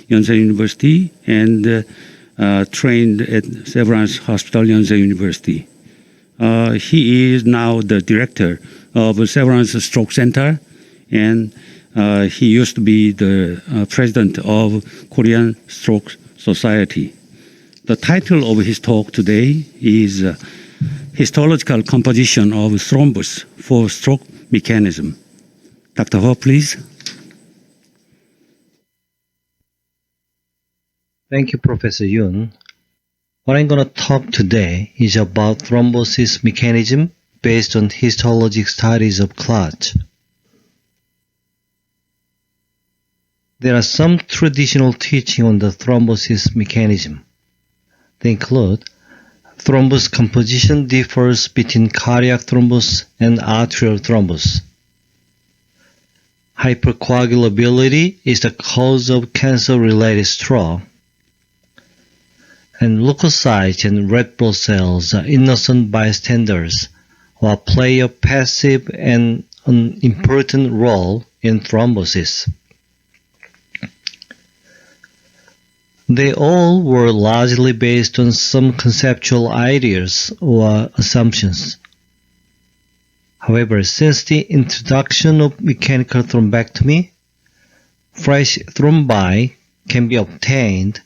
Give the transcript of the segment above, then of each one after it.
Yonsei University and trained at Severance Hospital, Yonsei University. He is now the director of Severance Stroke Center, and he used to be the president of Korean Stroke Society. The title of his talk today is Histological Composition of Thrombus for Stroke Mechanism. Dr. Ho, please. Thank you, Professor Yoon. What I'm going to talk today is about thrombosis mechanism based on histologic studies of clots. There are some traditional teaching on the thrombosis mechanism. They include thrombus composition differs between cardiac thrombus and arterial thrombus. Hypercoagulability is the cause of cancer-related stroke. And leukocytes and red blood cells are innocent bystanders or play a passive and an important role in thrombosis. They all were largely based on some conceptual ideas or assumptions. However, since the introduction of mechanical thrombectomy, fresh thrombi can be obtained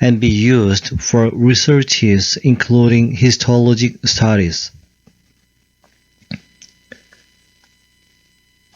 and be used for researches including histologic studies.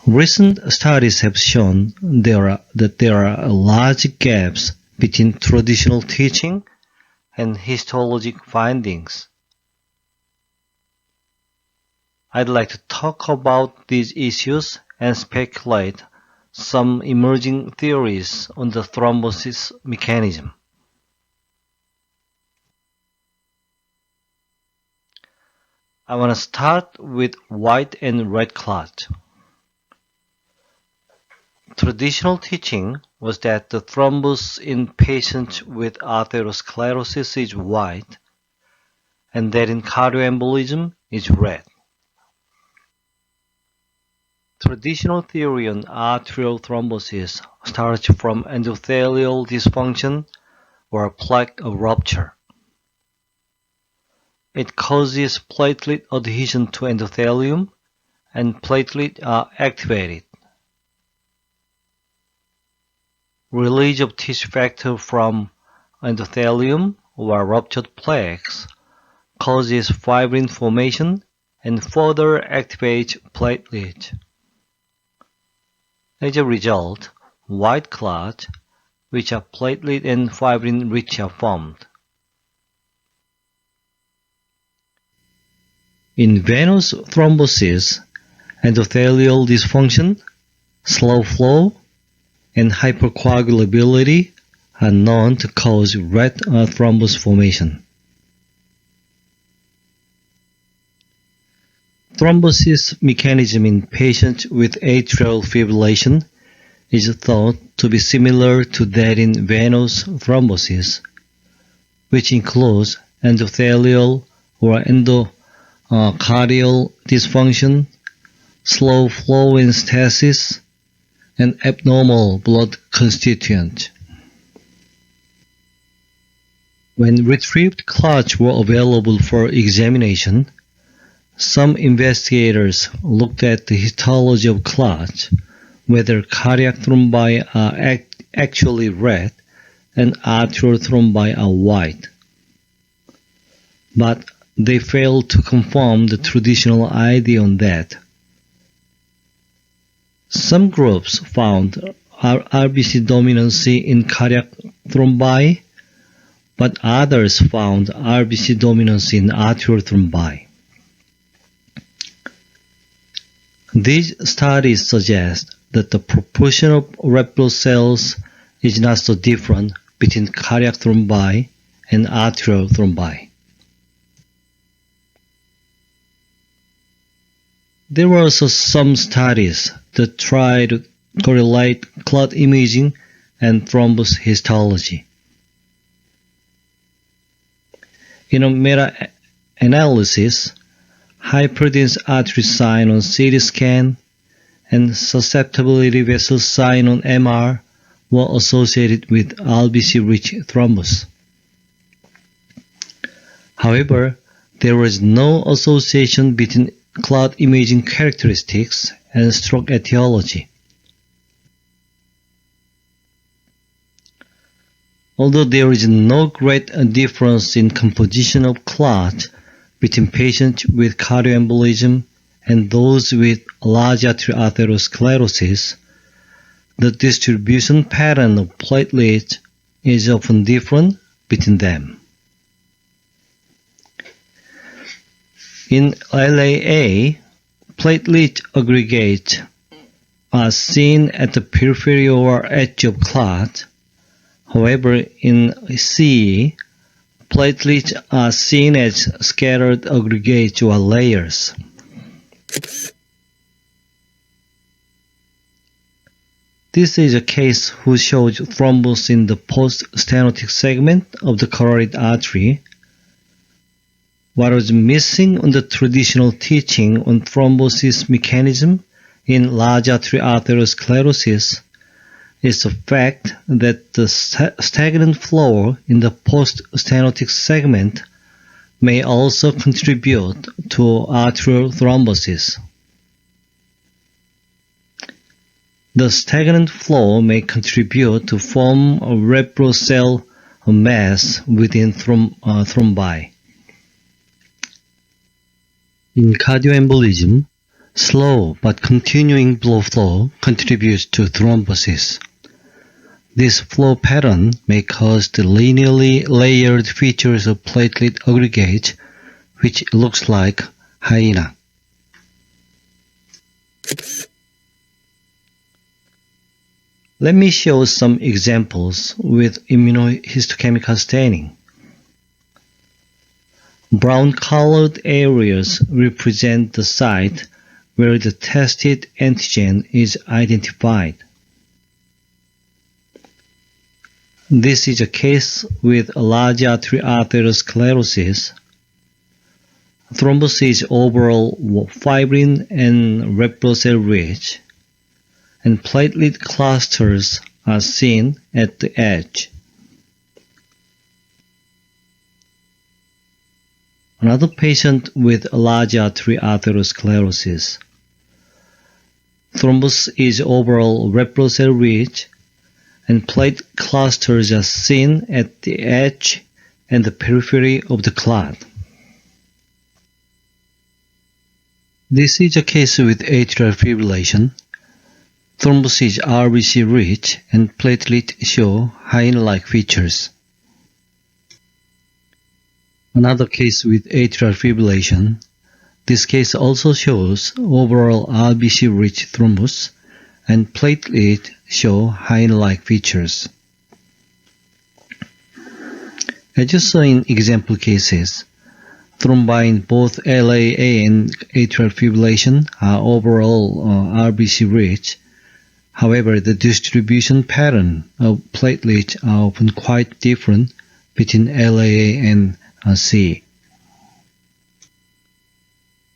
Recent studies have shown that there are large gaps between traditional teaching and histologic findings. I'd like to talk about these issues and speculate some emerging theories on the thrombosis mechanism. I want to start with white and red clot. Traditional teaching was that the thrombus in patients with atherosclerosis is white and that in cardioembolism is red. Traditional theory on arterial thrombosis starts from endothelial dysfunction or plaque rupture. It causes platelet adhesion to endothelium and platelets are activated. Release of tissue factor from endothelium or ruptured plaques causes fibrin formation and further activates platelets. As a result, white clots, which are platelet and fibrin rich, are formed. In venous thrombosis, endothelial dysfunction, slow flow, and hypercoagulability are known to cause red thrombus formation. Thrombosis mechanism in patients with atrial fibrillation is thought to be similar to that in venous thrombosis, which includes endothelial or endocardial dysfunction, slow flow and stasis, and abnormal blood constituent. When retrieved clots were available for examination, some investigators looked at the histology of clots, whether cardiac thrombi are actually red and arterial thrombi are white. But they failed to confirm the traditional idea on that. Some groups found RBC dominancy in cardiac thrombi, but others found RBC dominancy in arterial thrombi. These studies suggest that the proportion of red blood cells is not so different between cardiac thrombi and arterial thrombi. There were also some studies that tried to correlate clot imaging and thrombus histology. In a meta-analysis, hyperdense artery sign on CT scan and susceptibility vessel sign on MR were associated with RBC-rich thrombus. However, there was no association between clot imaging characteristics and stroke etiology. Although there is no great difference in composition of clot between patients with cardioembolism and those with large arterial atherosclerosis, the distribution pattern of platelets is often different between them. In LAA, platelet aggregates are seen at the peripheral edge of clot. However, in CE, platelets are seen as scattered aggregates or layers. This is a case who shows thrombus in the post-stenotic segment of the carotid artery. What was missing on the traditional teaching on thrombosis mechanism in large arterial atherosclerosis is the fact that the stagnant flow in the post-stenotic segment may also contribute to arterial thrombosis. The stagnant flow may contribute to form a red blood cell mass within thrombi. In cardioembolism, slow but continuing blood flow contributes to thrombosis. This flow pattern may cause the linearly layered features of platelet aggregate, which looks like hyena. Let me show some examples with immunohistochemical staining. Brown-colored areas represent the site where the tested antigen is identified. This is a case with large arterial atherosclerosis. Thrombus is overall fibrin and red blood cell rich, and platelet clusters are seen at the edge. Another patient with large arterial atherosclerosis. Thrombus is overall red blood cell rich, and platelet clusters are seen at the edge and the periphery of the clot. This is a case with atrial fibrillation. Thrombus is RBC rich and platelets show hyena-like features. Another case with atrial fibrillation. This case also shows overall RBC rich thrombus and platelets show hyena-like features. As you saw in example cases, thrombi in both LAA and atrial fibrillation are overall RBC rich. However, the distribution pattern of platelets are often quite different between LAA and CE.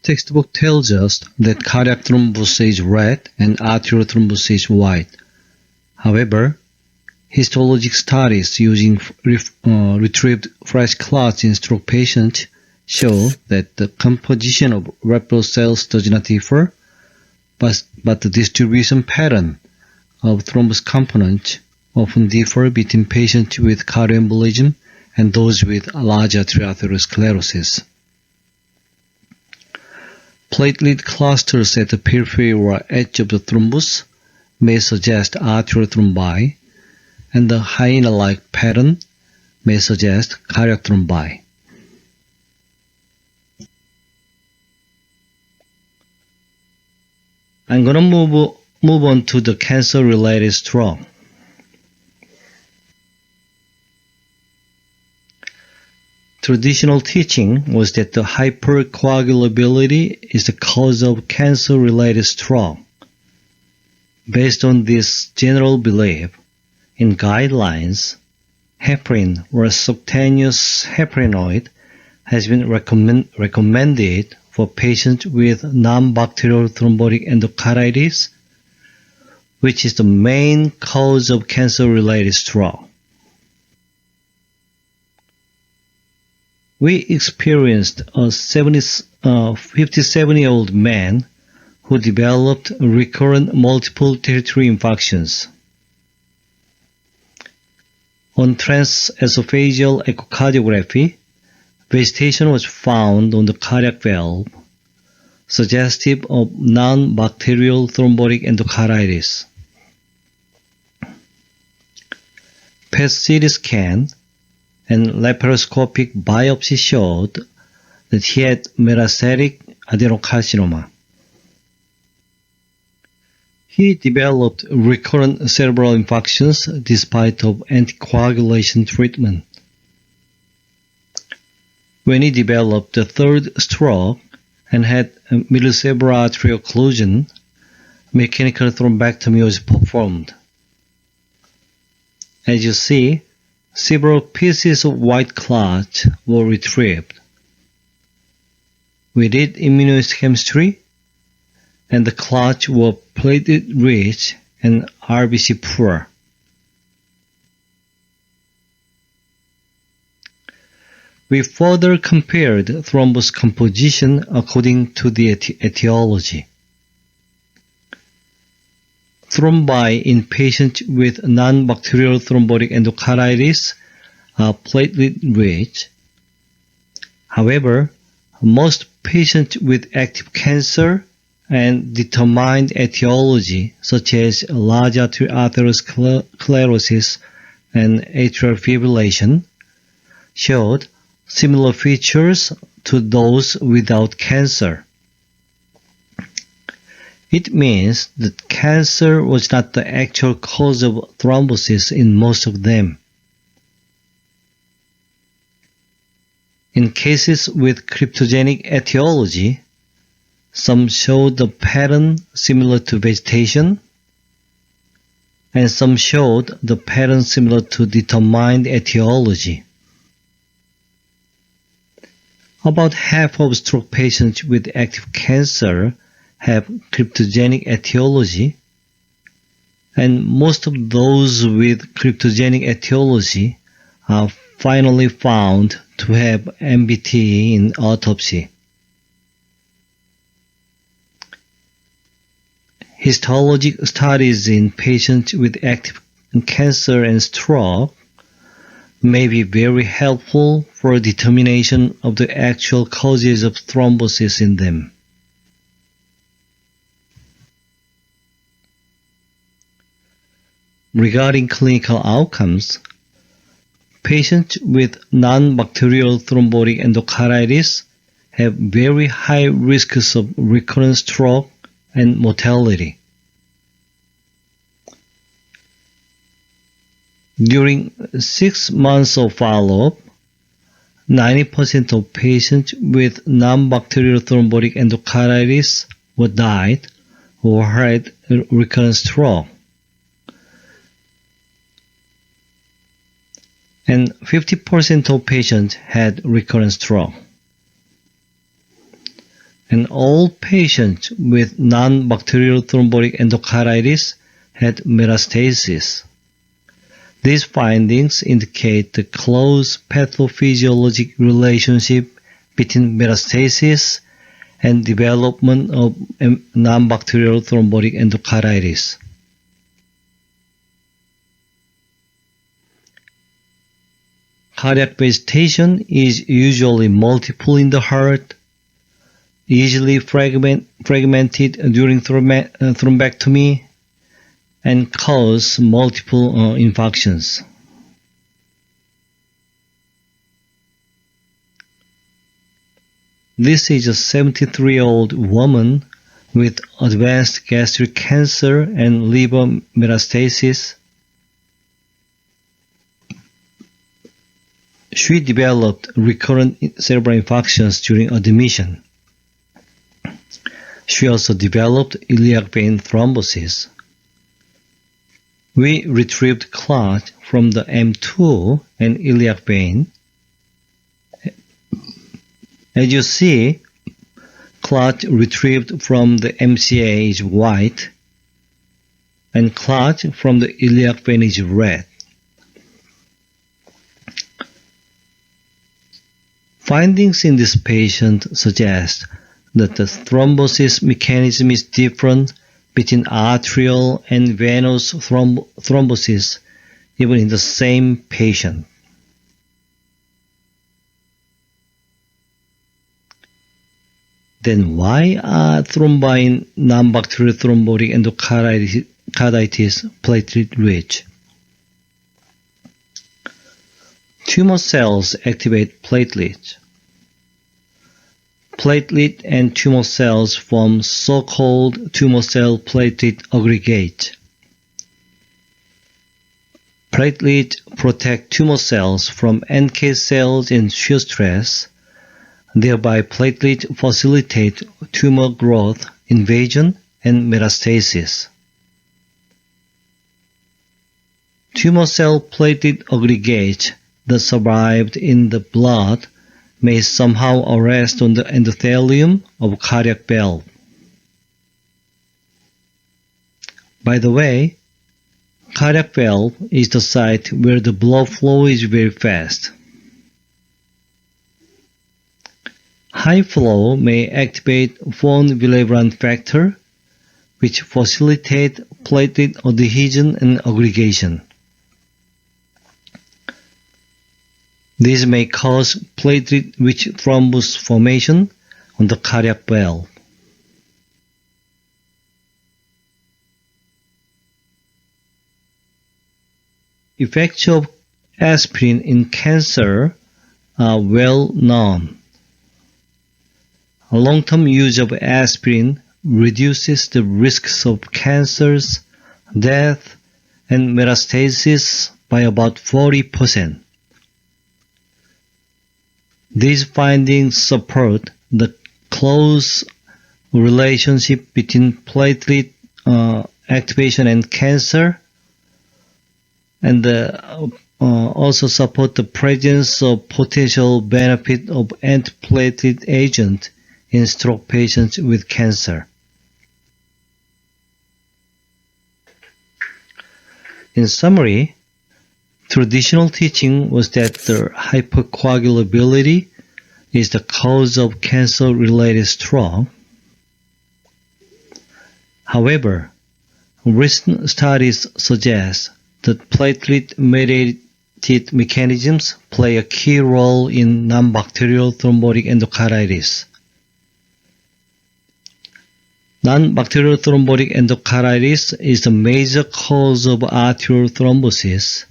Textbook tells us that cardiac thrombus is red and arterial thrombus is white. However, histologic studies using retrieved fresh clots in stroke patients show that the composition of red blood cells does not differ, but the distribution pattern of thrombus components often differ between patients with cardioembolism and those with large arterial atherosclerosis. Platelet clusters at the peripheral edge of the thrombus may suggest arterial thrombi, and the hyena-like pattern may suggest cardiac thrombi. I'm going to move on to the cancer-related stroke. Traditional teaching was that the hypercoagulability is the cause of cancer-related stroke. Based on this general belief, in guidelines, heparin or subcutaneous heparinoid has been recommended for patients with non-bacterial thrombotic endocarditis which is the main cause of cancer-related stroke. We experienced a 57-year-old man who developed recurrent multiple territory infections. On transesophageal echocardiography, vegetation was found on the cardiac valve, suggestive of non-bacterial thrombotic endocarditis. PET-CT scan and laparoscopic biopsy showed that he had metastatic adenocarcinoma. He developed recurrent cerebral infarctions despite of anticoagulation treatment. When he developed the third stroke and had middle cerebral artery occlusion, mechanical thrombectomy was performed. As you see, several pieces of white clot were retrieved. We did immunohistochemistry, and the clots were platelet-rich and RBC poor. We further compared thrombus composition according to the etiology. Thrombi in patients with non-bacterial thrombotic endocarditis are platelet-rich. However, most patients with active cancer and determined etiology, such as large atherosclerosis and atrial fibrillation, showed similar features to those without cancer. It means that cancer was not the actual cause of thrombosis in most of them. In cases with cryptogenic etiology, some showed a pattern similar to vegetation, and some showed the pattern similar to determined etiology. About half of stroke patients with active cancer have cryptogenic etiology, and most of those with cryptogenic etiology are finally found to have MBT in autopsy. Histologic studies in patients with active cancer and stroke may be very helpful for determination of the actual causes of thrombosis in them. Regarding clinical outcomes, patients with non-bacterial thrombotic endocarditis have very high risks of recurrent stroke and mortality. During 6 months of follow-up, 90% of patients with non-bacterial thrombotic endocarditis were died or had recurrent stroke, and 50% of patients had recurrent stroke. And all patients with non-bacterial thrombotic endocarditis had metastasis. These findings indicate the close pathophysiologic relationship between metastasis and development of non-bacterial thrombotic endocarditis. Cardiac vegetation is usually multiple in the heart, easily fragmented during thrombectomy, and cause multiple infarctions. This is a 73-year-old woman with advanced gastric cancer and liver metastasis. She developed recurrent cerebral infarctions during admission. She also developed iliac vein thrombosis. We retrieved clot from the M2 and iliac vein. As you see, clot retrieved from the MCA is white, and clot from the iliac vein is red. Findings in this patient suggest that the thrombosis mechanism is different between arterial and venous thrombosis even in the same patient. Then why are thrombine non-bacterial thrombotic endocarditis platelet rich? Tumor cells activate platelets. Platelet and tumor cells form so-called tumor cell platelet aggregate. Platelets protect tumor cells from NK cells in shear stress. Thereby, platelets facilitate tumor growth, invasion, and metastasis. Tumor cell platelet aggregates that survived in the blood may somehow arrest on the endothelium of cardiac valve. By the way, cardiac valve is the site where the blood flow is very fast. High flow may activate von Willebrand factor, which facilitate platelet adhesion and aggregation. This may cause platelet-rich thrombus formation on the cardiac valve. Effects of aspirin in cancer are well known. A long-term use of aspirin reduces the risks of cancers, death, and metastasis by about 40%. These findings support the close relationship between platelet activation and cancer, and also support the presence of potential benefit of antiplatelet agent in stroke patients with cancer. In summary, traditional teaching was that the hypercoagulability is the cause of cancer-related stroke. However, recent studies suggest that platelet-mediated mechanisms play a key role in non-bacterial thrombotic endocarditis. Non-bacterial thrombotic endocarditis is the major cause of arterial thrombosis,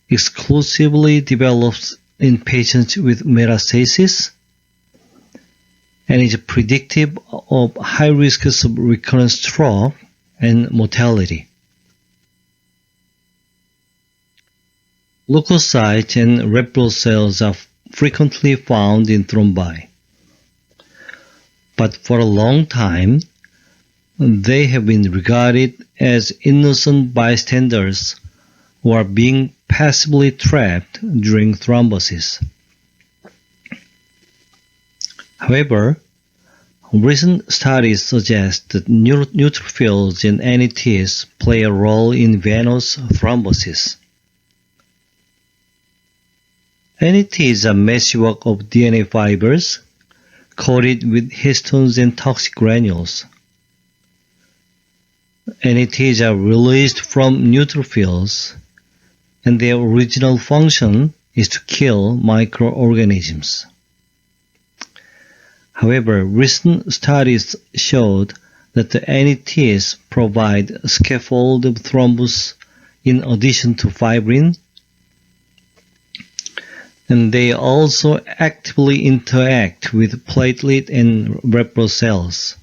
exclusively develops in patients with metastasis, and is predictive of high risks of recurrent stroke and mortality. Leukocytes and red blood cells are frequently found in thrombi. But for a long time, they have been regarded as innocent bystanders who are being passively trapped during thrombosis. However, recent studies suggest that neutrophils and NETs play a role in venous thrombosis. NETs are meshwork of DNA fibers coated with histones and toxic granules. NETs are released from neutrophils, and their original function is to kill microorganisms. However, recent studies showed that the NETs provide a scaffold of thrombus in addition to fibrin, and they also actively interact with platelet and red blood cells.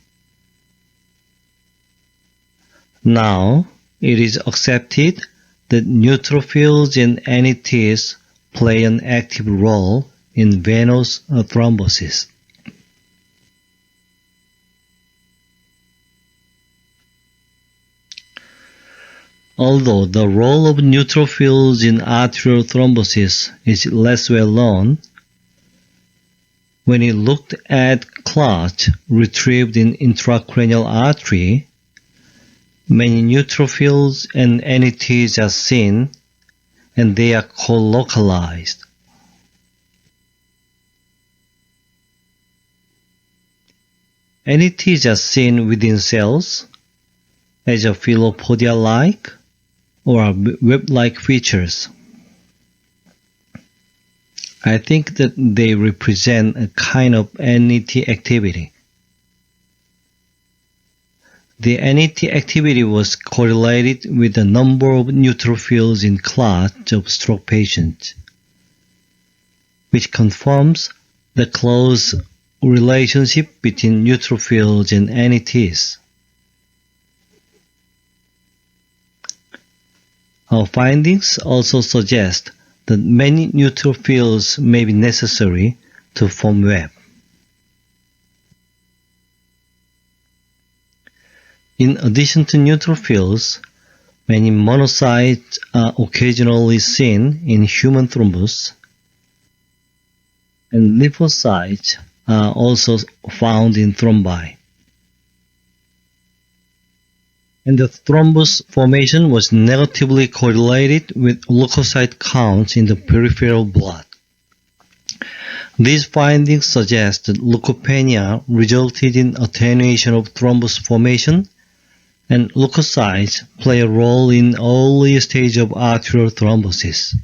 Now, it is accepted that neutrophils and NETs play an active role in venous thrombosis. Although the role of neutrophils in arterial thrombosis is less well known, when he looked at clots retrieved in intracranial artery, Many neutrophils and NETs are seen, and they are co-localized. NETs are seen within cells as a philopodia-like or web-like features. I think that they represent a kind of NET activity. The NET activity was correlated with the number of neutrophils in clots of stroke patients, which confirms the close relationship between neutrophils and NETs. Our findings also suggest that many neutrophils may be necessary to form web. In addition to neutrophils, many monocytes are occasionally seen in human thrombus, and lymphocytes are also found in thrombi. And the thrombus formation was negatively correlated with leukocyte counts in the peripheral blood. These findings suggest that leukopenia resulted in attenuation of thrombus formation, and leukocytes play a role in early stage of arterial thrombosis.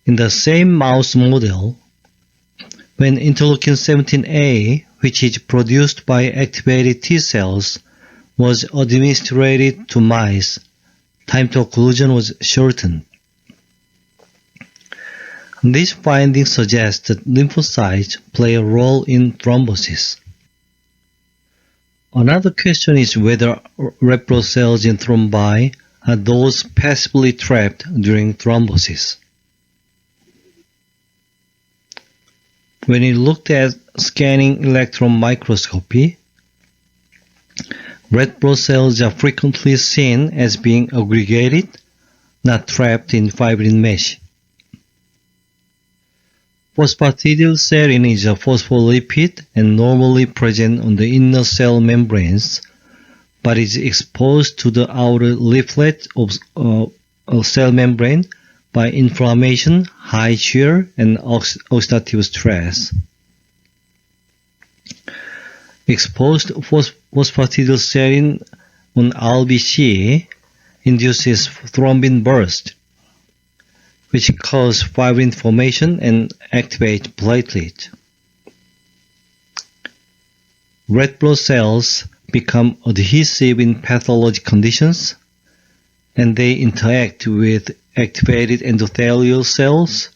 In the same mouse model, when interleukin-17A, which is produced by activated T cells, was administered to mice, time to occlusion was shortened. These findings suggest that lymphocytes play a role in thrombosis. Another question is whether red blood cells in thrombi are those passively trapped during thrombosis. When we looked at scanning electron microscopy, red blood cells are frequently seen as being aggregated, not trapped in fibrin mesh. Phosphatidylserine is a phospholipid and normally present on the inner cell membranes, but is exposed to the outer leaflet of cell membrane by inflammation, high shear, and oxidative stress. Exposed phosphatidylserine on RBC induces thrombin burst, which cause fibrin formation and activate platelet. Red blood cells become adhesive in pathologic conditions, and they interact with activated endothelial cells,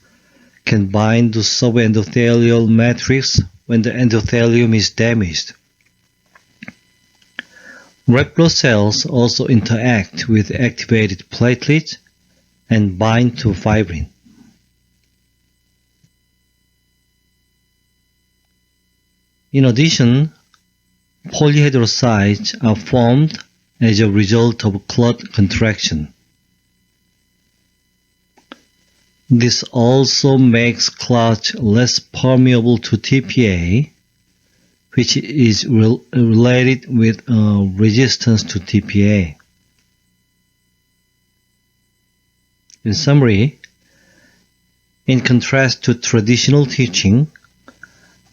can bind to subendothelial matrix when the endothelium is damaged. Red blood cells also interact with activated platelets and bind to fibrin. In addition, polyhydrocytes are formed as a result of clot contraction. This also makes clot less permeable to TPA, which is related with resistance to TPA. In summary, in contrast to traditional teaching,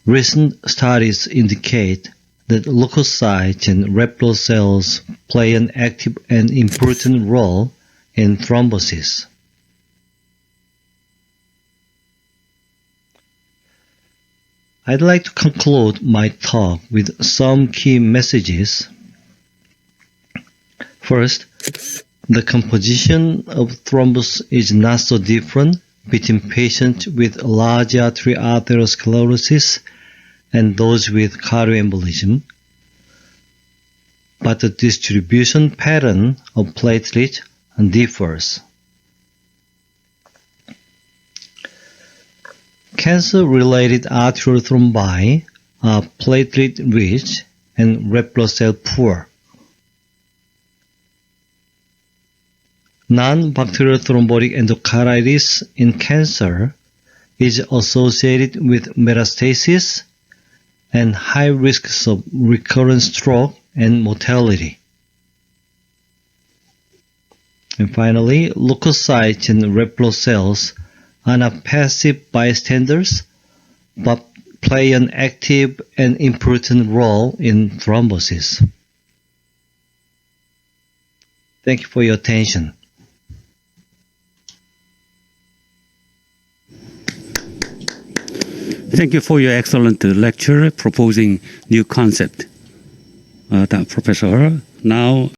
recent studies indicate that leukocytes and red blood cells play an active and important role in thrombosis. I'd like to conclude my talk with some key messages. First, the composition of thrombus is not so different between patients with large artery atherosclerosis and those with cardioembolism, but the distribution pattern of platelets differs. Cancer-related arterial thrombi are platelet-rich and red blood cell poor. Non-bacterial thrombotic endocarditis in cancer is associated with metastasis and high risks of recurrent stroke and mortality. And finally, leukocytes and red blood cells are not passive bystanders, but play an active and important role in thrombosis. Thank you for your attention. Thank you for your excellent lecture proposing new concept, Professor. Now